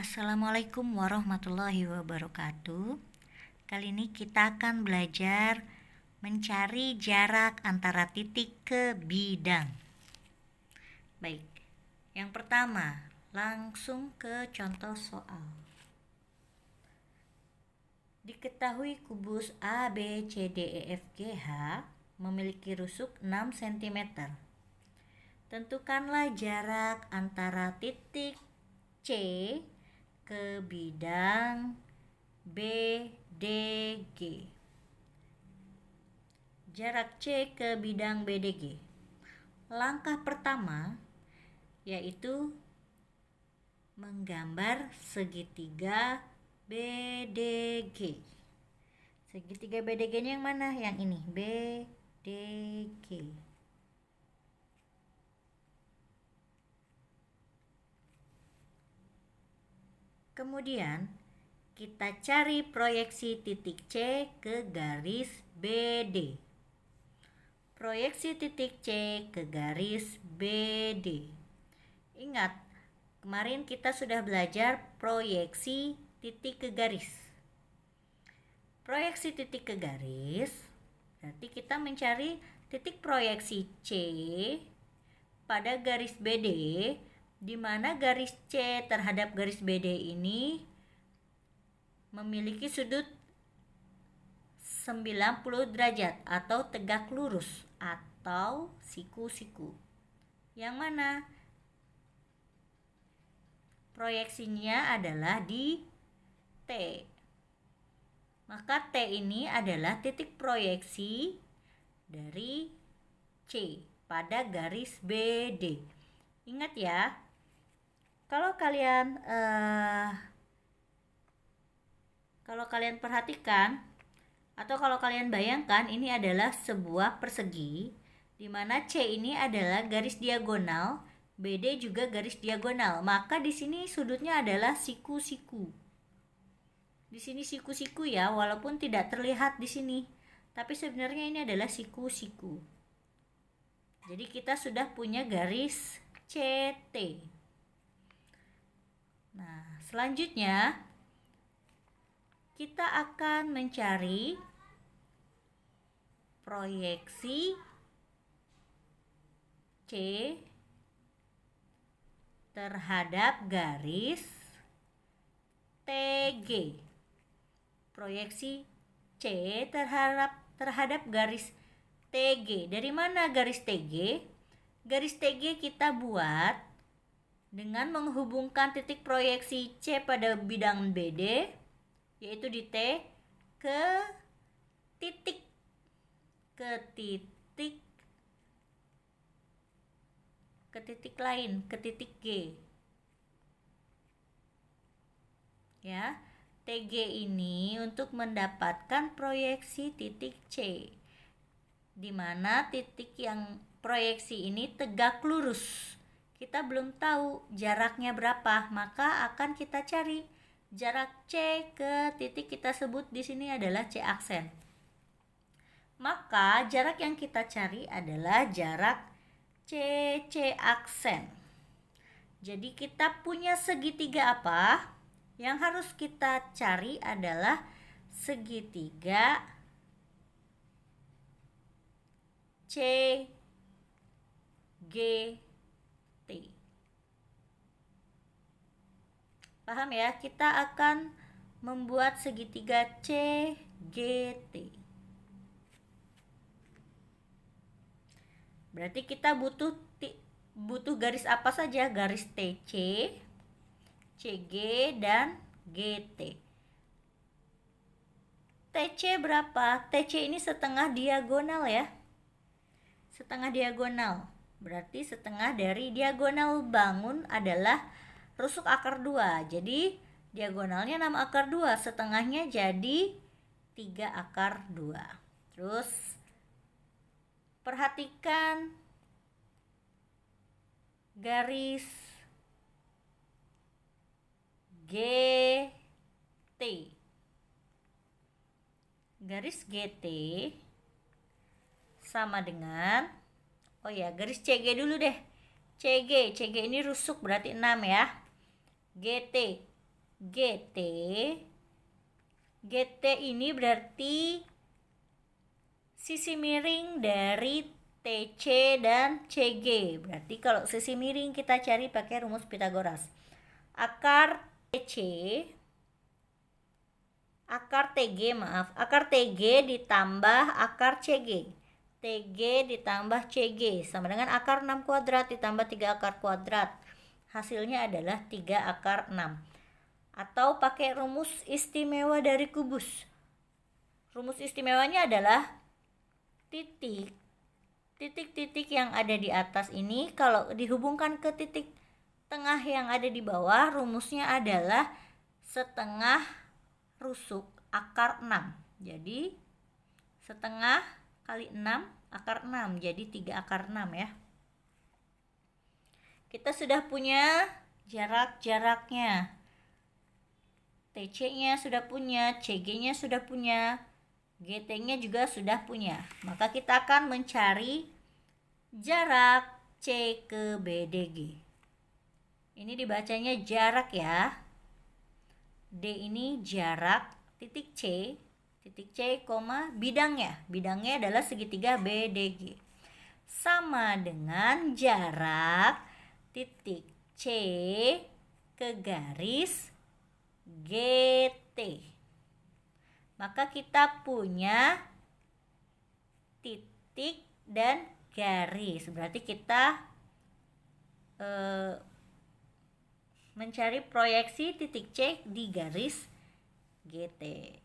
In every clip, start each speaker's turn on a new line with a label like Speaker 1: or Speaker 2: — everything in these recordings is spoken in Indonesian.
Speaker 1: Assalamualaikum warahmatullahi wabarakatuh. Kali ini kita akan belajar mencari jarak antara titik ke bidang. Baik, yang pertama langsung ke contoh soal. Diketahui kubus A, B, C, D, E, F, G, H memiliki rusuk 6 cm. Tentukanlah jarak antara titik C ke bidang BDG. Jarak C ke bidang BDG. Langkah pertama yaitu menggambar segitiga BDG. Segitiga BDG-nya yang mana? Yang ini, BDG. Kemudian kita cari proyeksi titik C ke garis BD. Proyeksi titik C ke garis BD. Ingat, kemarin kita sudah belajar proyeksi titik ke garis. Proyeksi titik ke garis berarti kita mencari titik proyeksi C pada garis BD, di mana garis C terhadap garis BD ini memiliki sudut 90 derajat atau tegak lurus atau siku-siku. Yang mana proyeksinya adalah di T. Maka T ini adalah titik proyeksi dari C pada garis BD. Ingat ya, kalau kalian perhatikan atau kalau kalian bayangkan, ini adalah sebuah persegi di mana C ini adalah garis diagonal, BD juga garis diagonal. Maka di sini sudutnya adalah siku-siku. Di sini siku-siku ya, walaupun tidak terlihat di sini, tapi sebenarnya ini adalah siku-siku. Jadi kita sudah punya garis CT. Nah, selanjutnya kita akan mencari proyeksi C terhadap garis TG. Proyeksi C terhadap garis TG. Dari mana garis TG? Garis TG kita buat dengan menghubungkan titik proyeksi C pada bidang BD, yaitu di T, ke titik lain, ke titik G. Ya, TG ini untuk mendapatkan proyeksi titik C, di mana titik yang proyeksi ini tegak lurus. Kita belum tahu jaraknya berapa, maka akan kita cari jarak C ke titik kita sebut di sini adalah C aksen. Maka jarak yang kita cari adalah jarak C aksen. Jadi kita punya segitiga apa? Yang harus kita cari adalah segitiga CGT. Paham ya? Kita akan membuat segitiga CGT. Berarti kita butuh garis apa saja? Garis TC, CG, dan GT. TC berapa? TC ini setengah diagonal ya. Setengah diagonal. Berarti setengah dari diagonal bangun adalah rusuk akar 2. Jadi diagonalnya 6 akar 2. Setengahnya jadi 3 akar 2. Terus perhatikan garis GT. Garis GT sama dengan, garis CG dulu deh. CG ini rusuk berarti 6 ya. GT GT. GT ini berarti sisi miring dari TC dan CG. Berarti kalau sisi miring kita cari pakai rumus Pitagoras. Akar TG ditambah akar CG. TG ditambah CG sama dengan akar 6 kuadrat ditambah 3 akar kuadrat. Hasilnya adalah 3 akar 6. Atau pakai rumus istimewa dari kubus. Rumus istimewanya adalah titik-titik yang ada di atas ini kalau dihubungkan ke titik tengah yang ada di bawah, rumusnya adalah setengah rusuk akar 6. Jadi setengah kali 6 akar 6, jadi 3 akar 6 ya. Kita sudah punya jarak-jaraknya. TC-nya sudah punya, CG-nya sudah punya, GT-nya juga sudah punya. Maka kita akan mencari jarak C ke BDG. Ini dibacanya jarak ya. D ini jarak titik C, bidangnya. Bidangnya adalah segitiga BDG. Sama dengan jarak titik C ke garis GT. Maka kita punya titik dan garis. Berarti kita mencari proyeksi titik C di garis GT.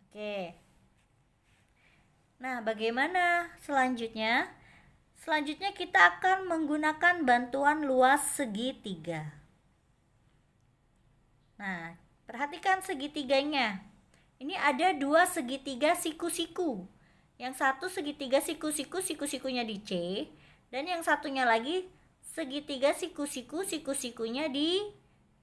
Speaker 1: Oke. Nah, bagaimana selanjutnya? Selanjutnya kita akan menggunakan bantuan luas segitiga. Nah, perhatikan segitiganya. Ini ada 2 segitiga siku-siku. Yang satu segitiga siku-sikunya di C, dan yang satunya lagi segitiga siku-sikunya di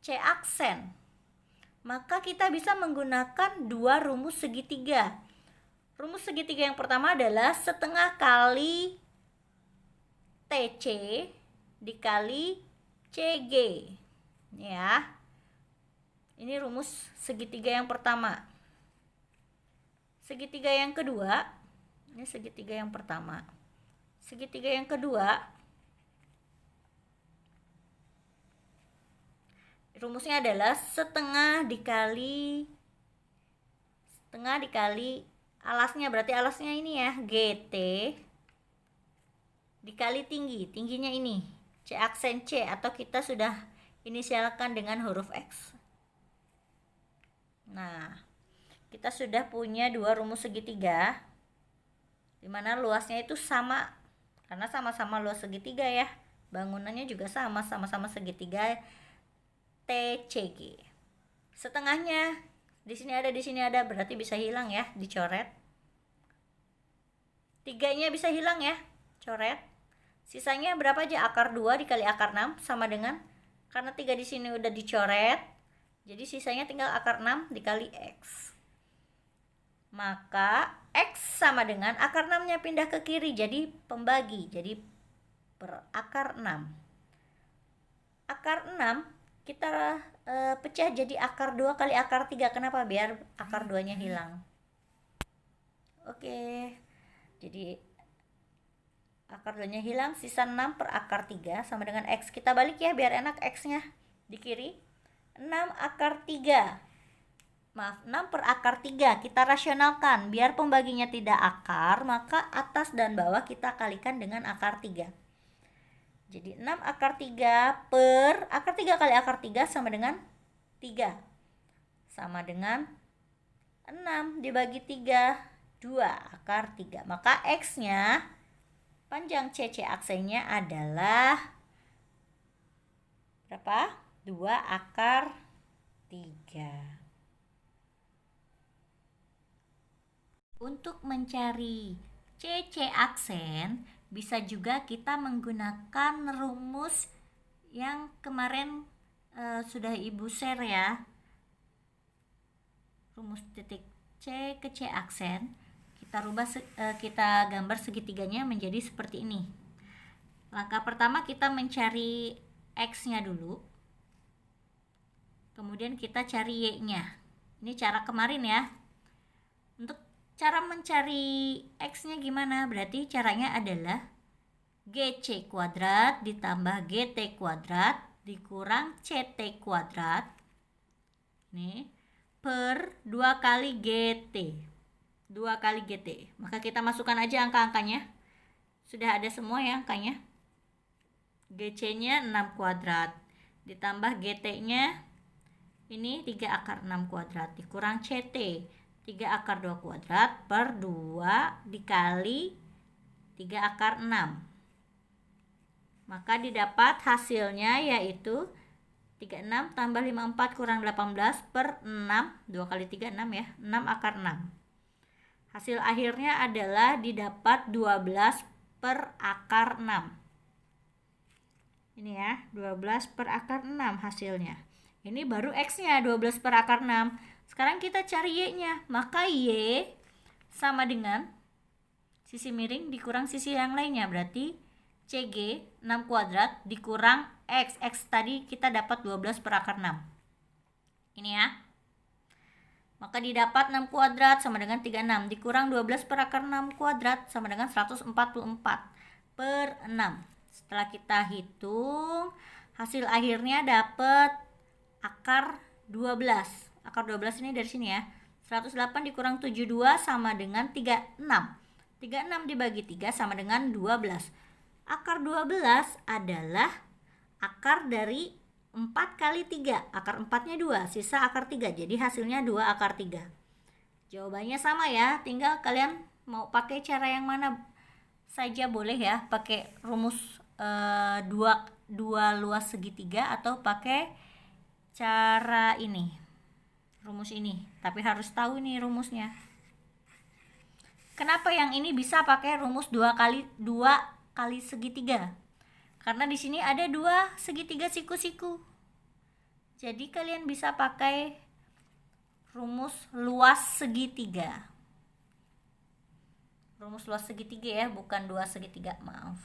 Speaker 1: C aksen. Maka kita bisa menggunakan 2 rumus segitiga. Rumus segitiga yang pertama adalah setengah kali TC dikali CG. Ya. Ini rumus segitiga yang pertama. Segitiga yang kedua, ini segitiga yang pertama. Segitiga yang kedua, rumusnya adalah setengah dikali alasnya, berarti alasnya ini ya, GT dikali tingginya ini, C aksen C, atau kita sudah inisialkan dengan huruf X. Nah, kita sudah punya 2 rumus segitiga, dimana luasnya itu sama, karena sama-sama luas segitiga ya. Bangunannya juga sama-sama segitiga TCG. Setengahnya di sini ada, berarti bisa hilang ya, dicoret. 3-nya bisa hilang ya, coret. Sisanya berapa aja? Akar 2 dikali akar 6 sama dengan, karena 3 di sini udah dicoret, jadi sisanya tinggal akar 6 dikali X. Maka X sama dengan akar 6-nya pindah ke kiri, jadi pembagi, jadi per akar 6. Akar 6 kita pecah jadi akar 2 kali akar 3. Kenapa? Biar akar 2-nya hilang. Oke. Jadi akar 2-nya hilang, sisa 6 per akar 3 sama dengan X. Kita balik ya biar enak, X-nya di kiri. 6 akar 3. Maaf, 6 per akar 3. Kita rasionalkan. Biar pembaginya tidak akar, maka atas dan bawah kita kalikan dengan akar 3. Jadi 6 akar 3 per akar 3 kali akar 3 sama dengan 3. Sama dengan 6 dibagi 3, 2 akar 3. Maka X-nya, panjang CC aksennya adalah berapa? 2 akar 3. Untuk mencari CC aksen, bisa juga kita menggunakan rumus yang kemarin sudah Ibu share ya. Rumus titik C ke C aksen. Kita gambar segitiganya menjadi seperti ini. Langkah pertama kita mencari X-nya dulu. Kemudian kita cari Y-nya. Ini cara kemarin ya. Untuk cara mencari X-nya gimana? Berarti caranya adalah GC kuadrat ditambah GT kuadrat dikurang CT kuadrat. Nih, per 2 kali GT. 2 kali GT. Maka kita masukkan aja angka-angkanya. Sudah ada semua ya angkanya. GC-nya 6 kuadrat. Ditambah GT-nya ini 3 akar 6 kuadrat dikurang CT 3 akar 2 kuadrat per 2 dikali 3 akar 6. Maka didapat hasilnya yaitu 36 tambah 54 kurang 18 per 6. 2 kali 3 6 ya, 6 akar 6. Hasil akhirnya adalah didapat 12 per akar 6. Ini ya, 12 per akar 6 hasilnya. Ini baru X-nya 12 per akar 6. Sekarang kita cari Y-nya. Maka Y sama dengan sisi miring dikurang sisi yang lainnya. Berarti CG 6 kuadrat dikurang X. X tadi kita dapat 12 per akar 6. Ini ya. Maka didapat 6 kuadrat sama dengan 36. Dikurang 12 per akar 6 kuadrat sama dengan 144 per 6. Setelah kita hitung, hasil akhirnya dapat akar 12. Akar 12 ini dari sini ya. 108 dikurang 72 sama dengan 36. 36 dibagi 3 sama dengan 12. Akar 12 adalah akar dari 4 kali 3. Akar 4-nya 2, sisa akar 3. Jadi hasilnya 2 akar 3. Jawabannya sama ya. Tinggal kalian mau pakai cara yang mana saja boleh ya. Pakai rumus 2 luas segitiga atau pakai cara ini, rumus ini, tapi harus tahu nih rumusnya. Kenapa yang ini bisa pakai rumus 2 kali segitiga? Karena di sini ada 2 segitiga siku-siku. Jadi kalian bisa pakai rumus luas segitiga. Rumus luas segitiga ya, bukan 2 segitiga, maaf.